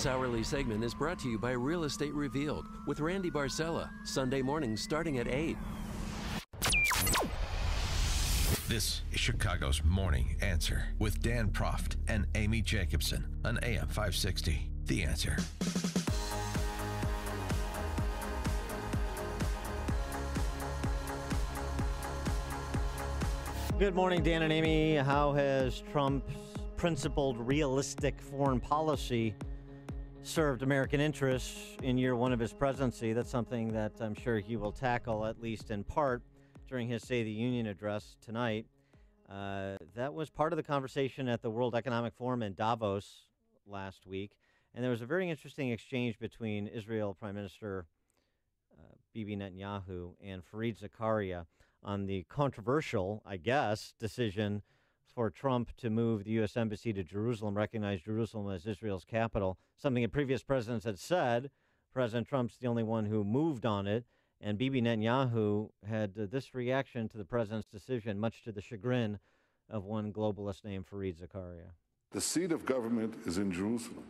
This hourly segment is brought to you by Real Estate Revealed with Randy Barcella, Sunday mornings starting at 8. This is Chicago's Morning Answer with Dan Proft and Amy Jacobson on AM 560. The Answer. Good morning, Dan and Amy. How has Trump's principled, realistic foreign policy served American interests in year one of his presidency? That's something that I'm sure he will tackle, at least in part, during his State of the Union address tonight. That was part of the conversation at the World Economic Forum in Davos last week. And there was a very interesting exchange between Israel Prime Minister Bibi Netanyahu and Fareed Zakaria on the controversial, I guess, decision for Trump to move the U.S. Embassy to Jerusalem, recognize Jerusalem as Israel's capital, something that previous presidents had said. President Trump's the only one who moved on it. And Bibi Netanyahu had this reaction to the president's decision, much to the chagrin of one globalist named Fareed Zakaria. The seat of government is in Jerusalem.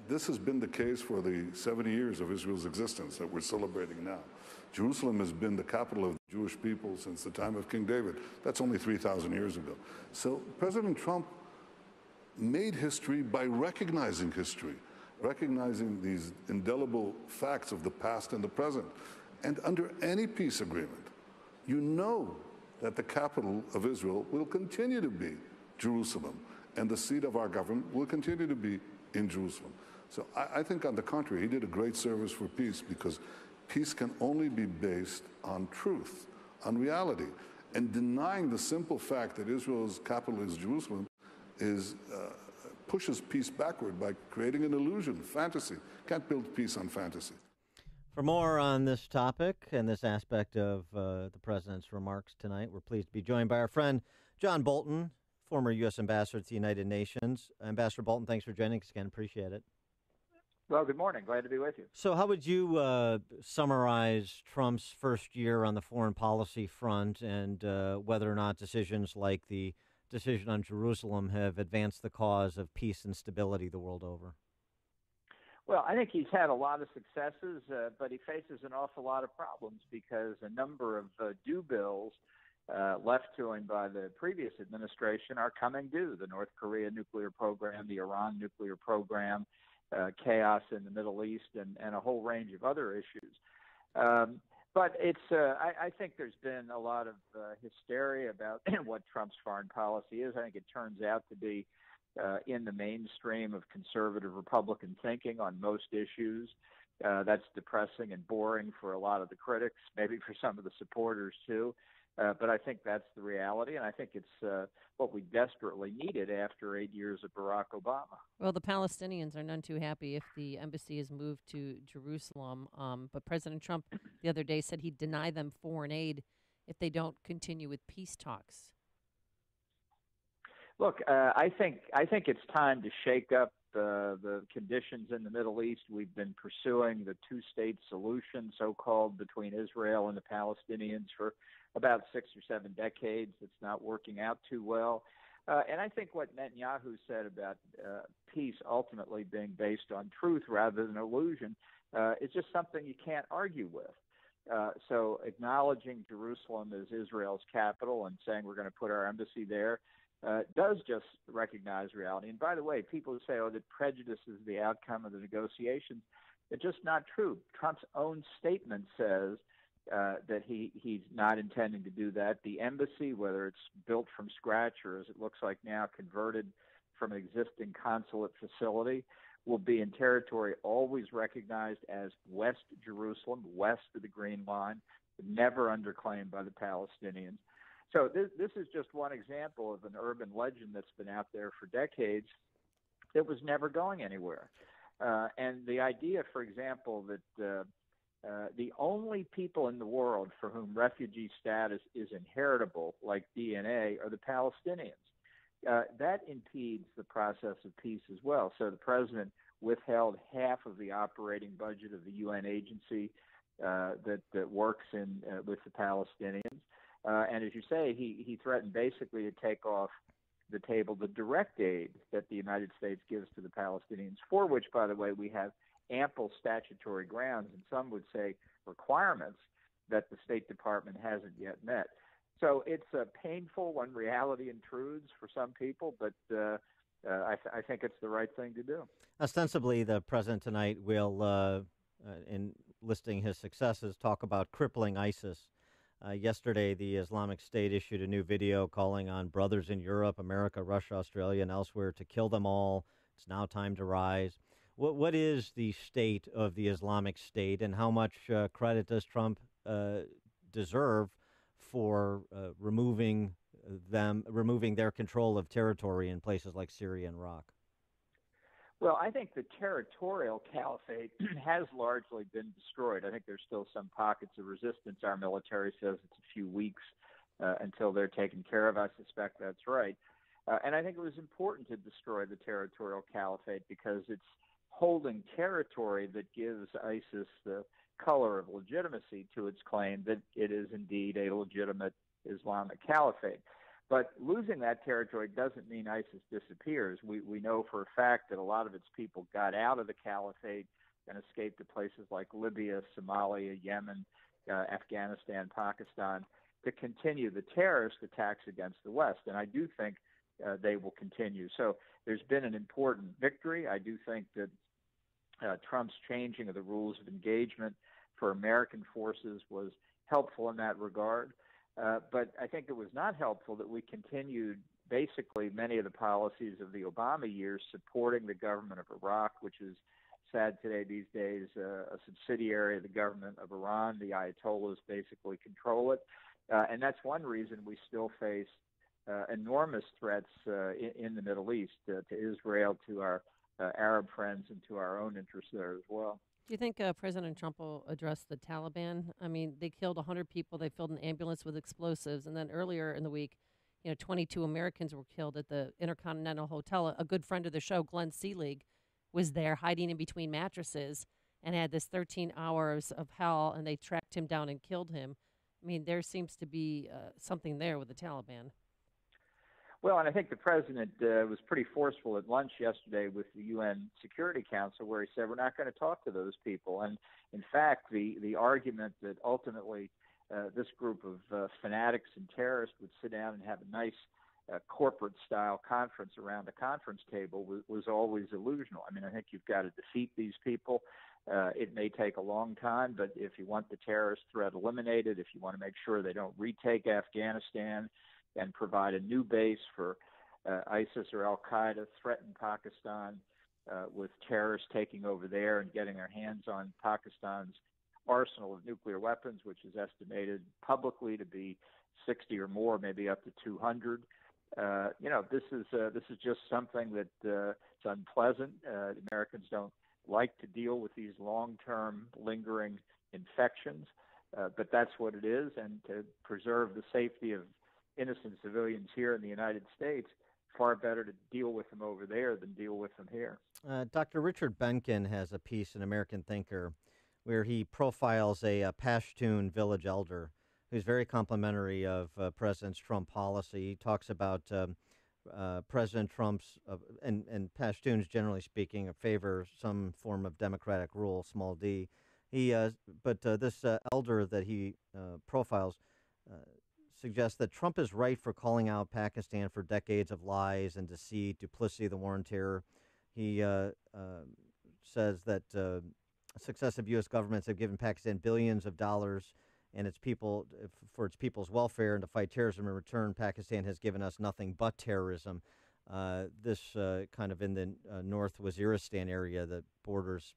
This has been the case for the 70 years of Israel's existence that we're celebrating now. Jerusalem has been the capital of the Jewish people since the time of King David. That's only 3,000 years ago. So President Trump made history by recognizing history, recognizing these indelible facts of the past and the present. And under any peace agreement, you know that the capital of Israel will continue to be Jerusalem, and the seat of our government will continue to be in Jerusalem. So I think, on the contrary, he did a great service for peace, because peace can only be based on truth, on reality. And denying the simple fact that Israel's capital is Jerusalem pushes peace backward by creating an illusion, fantasy. Can't build peace on fantasy. For more on this topic and this aspect of the president's remarks tonight, we're pleased to be joined by our friend John Bolton, former U.S. ambassador to the United Nations. Ambassador Bolton, thanks for joining us again. Appreciate it. Well, good morning. Glad to be with you. So how would you summarize Trump's first year on the foreign policy front, and whether or not decisions like the decision on Jerusalem have advanced the cause of peace and stability the world over? Well, I think he's had a lot of successes, but he faces an awful lot of problems, because a number of due bills left to him by the previous administration are coming due. The North Korea nuclear program, the Iran nuclear program, chaos in the Middle East, and a whole range of other issues. But I think there's been a lot of hysteria about what Trump's foreign policy is. I think it turns out to be in the mainstream of conservative Republican thinking on most issues. That's depressing and boring for a lot of the critics, maybe for some of the supporters too. But I think that's the reality, and I think it's what we desperately needed after 8 years of Barack Obama. Well, the Palestinians are none too happy if the embassy is moved to Jerusalem. But President Trump the other day said he'd deny them foreign aid if they don't continue with peace talks. Look, I think it's time to shake up the conditions in the Middle East. We've been pursuing the two-state solution, so-called, between Israel and the Palestinians for about 6 or 7 decades. It's not working out too well. And I think what Netanyahu said about peace ultimately being based on truth rather than illusion is just something you can't argue with. So acknowledging Jerusalem as Israel's capital and saying we're going to put our embassy there does just recognize reality. And by the way, people who say, that prejudice is the outcome of the negotiations, it's just not true. Trump's own statement says that he's not intending to do that. The embassy, whether it's built from scratch or, as it looks like now, converted from an existing consulate facility, will be in territory always recognized as West Jerusalem, west of the Green Line, never underclaimed by the Palestinians. So this is just one example of an urban legend that's been out there for decades that was never going anywhere. And the idea, for example, that the only people in the world for whom refugee status is inheritable, like DNA, are the Palestinians. That impedes the process of peace as well. So the president withheld half of the operating budget of the UN agency that works with the Palestinians. And as you say, he threatened basically to take off the table the direct aid that the United States gives to the Palestinians, for which, by the way, we have ample statutory grounds, and some would say requirements, that the State Department hasn't yet met. So it's painful when reality intrudes for some people, but I think it's the right thing to do. Ostensibly, the president tonight will, in listing his successes, talk about crippling ISIS. Yesterday, the Islamic State issued a new video calling on brothers in Europe, America, Russia, Australia, and elsewhere to kill them all. It's now time to rise. What is the state of the Islamic State, and how much credit does Trump deserve for removing their control of territory in places like Syria and Iraq? Well, I think the territorial caliphate has largely been destroyed. I think there's still some pockets of resistance. Our military says it's a few weeks until they're taken care of. I suspect that's right. And I think it was important to destroy the territorial caliphate because it's holding territory that gives ISIS the color of legitimacy to its claim that it is indeed a legitimate Islamic caliphate. But losing that territory doesn't mean ISIS disappears. We know for a fact that a lot of its people got out of the caliphate and escaped to places like Libya, Somalia, Yemen, Afghanistan, Pakistan, to continue the terrorist attacks against the West. And I do think they will continue. So there's been an important victory. I do think that Trump's changing of the rules of engagement for American forces was helpful in that regard. But I think it was not helpful that we continued basically many of the policies of the Obama years supporting the government of Iraq, which is sad today these days, a subsidiary of the government of Iran. The Ayatollahs basically control it. And that's one reason we still face enormous threats in the Middle East, to Israel, to our Arab friends, and to our own interests there as well. Do you think President Trump will address the Taliban? I mean, they killed 100 people. They filled an ambulance with explosives. And then earlier in the week, 22 Americans were killed at the Intercontinental Hotel. A good friend of the show, Glenn Seelig, was there hiding in between mattresses and had this 13 hours of hell, and they tracked him down and killed him. I mean, there seems to be something there with the Taliban. Well, and I think the president was pretty forceful at lunch yesterday with the UN Security Council, where he said, we're not going to talk to those people. And in fact, the argument that ultimately this group of fanatics and terrorists would sit down and have a nice corporate-style conference around a conference table was always illusional. I mean, I think you've got to defeat these people. It may take a long time, but if you want the terrorist threat eliminated, if you want to make sure they don't retake Afghanistan and provide a new base for ISIS or Al-Qaeda, threaten Pakistan with terrorists taking over there and getting their hands on Pakistan's arsenal of nuclear weapons, which is estimated publicly to be 60 or more, maybe up to 200. This is just something that it's unpleasant. Americans don't like to deal with these long-term lingering infections, but that's what it is. And to preserve the safety of innocent civilians here in the United States, far better to deal with them over there than deal with them here. Dr. Richard Benkin has a piece in American Thinker where he profiles a Pashtun village elder who's very complimentary of President Trump policy. He talks about President Trump's, and Pashtuns, generally speaking, favor some form of democratic rule, small d. But this elder that he profiles suggests that Trump is right for calling out Pakistan for decades of lies and deceit, duplicity, the war on terror. He says that successive U.S. governments have given Pakistan billions of dollars and its people for its people's welfare and to fight terrorism. In return, Pakistan has given us nothing but terrorism. This kind of in the North Waziristan area that borders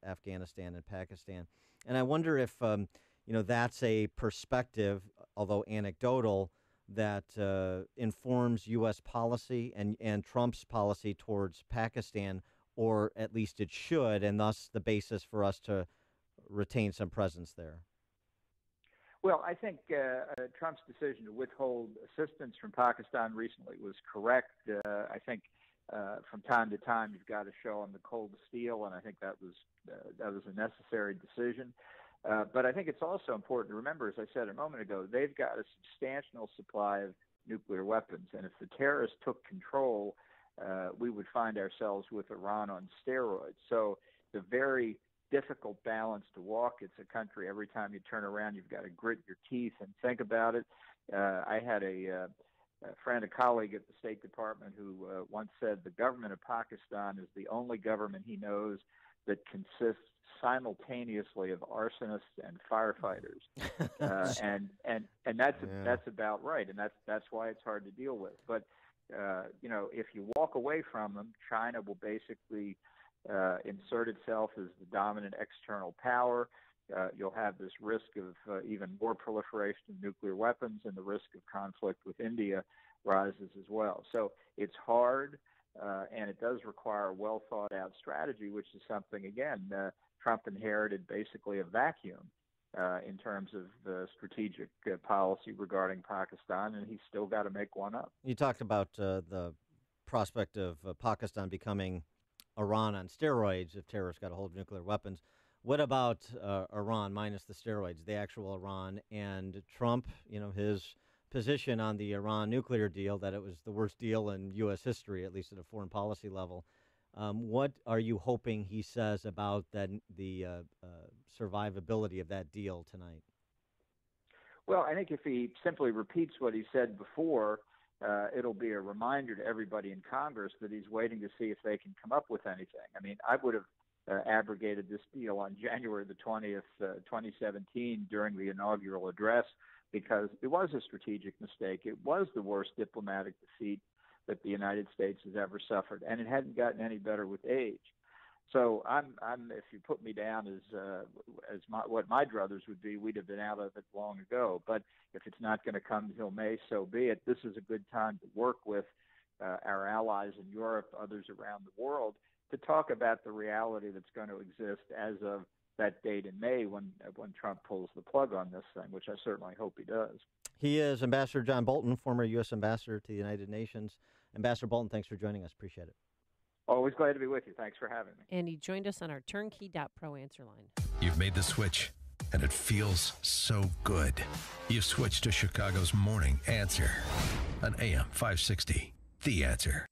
Afghanistan and Pakistan. And I wonder if that's a perspective, although anecdotal, that informs U.S. policy and Trump's policy towards Pakistan, or at least it should, and thus the basis for us to retain some presence there. Well, I think Trump's decision to withhold assistance from Pakistan recently was correct. I think from time to time you've got to show them the cold steel, and I think that was a necessary decision. But I think it's also important to remember, as I said a moment ago, they've got a substantial supply of nuclear weapons. And if the terrorists took control, we would find ourselves with Iran on steroids. So the very difficult balance to walk. It's a country, every time you turn around, you've got to grit your teeth and think about it. I had a friend, a colleague at the State Department who once said the government of Pakistan is the only government he knows that consists simultaneously of arsonists and firefighters. And that's about right. And that's why it's hard to deal with. But, if you walk away from them, China will basically insert itself as the dominant external power. You'll have this risk of even more proliferation of nuclear weapons, and the risk of conflict with India rises as well. So it's hard, and it does require a well-thought-out strategy, which is something, again, Trump inherited basically a vacuum in terms of strategic policy regarding Pakistan, and he's still got to make one up. You talked about the prospect of Pakistan becoming Iran on steroids if terrorists got a hold of nuclear weapons. What about Iran minus the steroids, the actual Iran, and Trump, his position on the Iran nuclear deal, that it was the worst deal in U.S. history, at least at a foreign policy level. What are you hoping he says about the survivability of that deal tonight? Well, I think if he simply repeats what he said before, it'll be a reminder to everybody in Congress that he's waiting to see if they can come up with anything. I mean, I would have abrogated this deal on January the 20th, 2017 during the inaugural address because it was a strategic mistake. It was the worst diplomatic defeat that the United States has ever suffered, and it hadn't gotten any better with age. So I'm if you put me down as what my druthers would be, we'd have been out of it long ago. But if it's not going to come till May, so be it. This is a good time to work with our allies in Europe, others around the world, to talk about the reality that's going to exist as of that date in May when Trump pulls the plug on this thing, which I certainly hope he does. He is Ambassador John Bolton, former U.S. Ambassador to the United Nations. Ambassador Bolton, thanks for joining us. Appreciate it. Always glad to be with you. Thanks for having me. And he joined us on our turnkey.pro answer line. You've made the switch, and it feels so good. You've switched to Chicago's Morning Answer on AM 560. The Answer.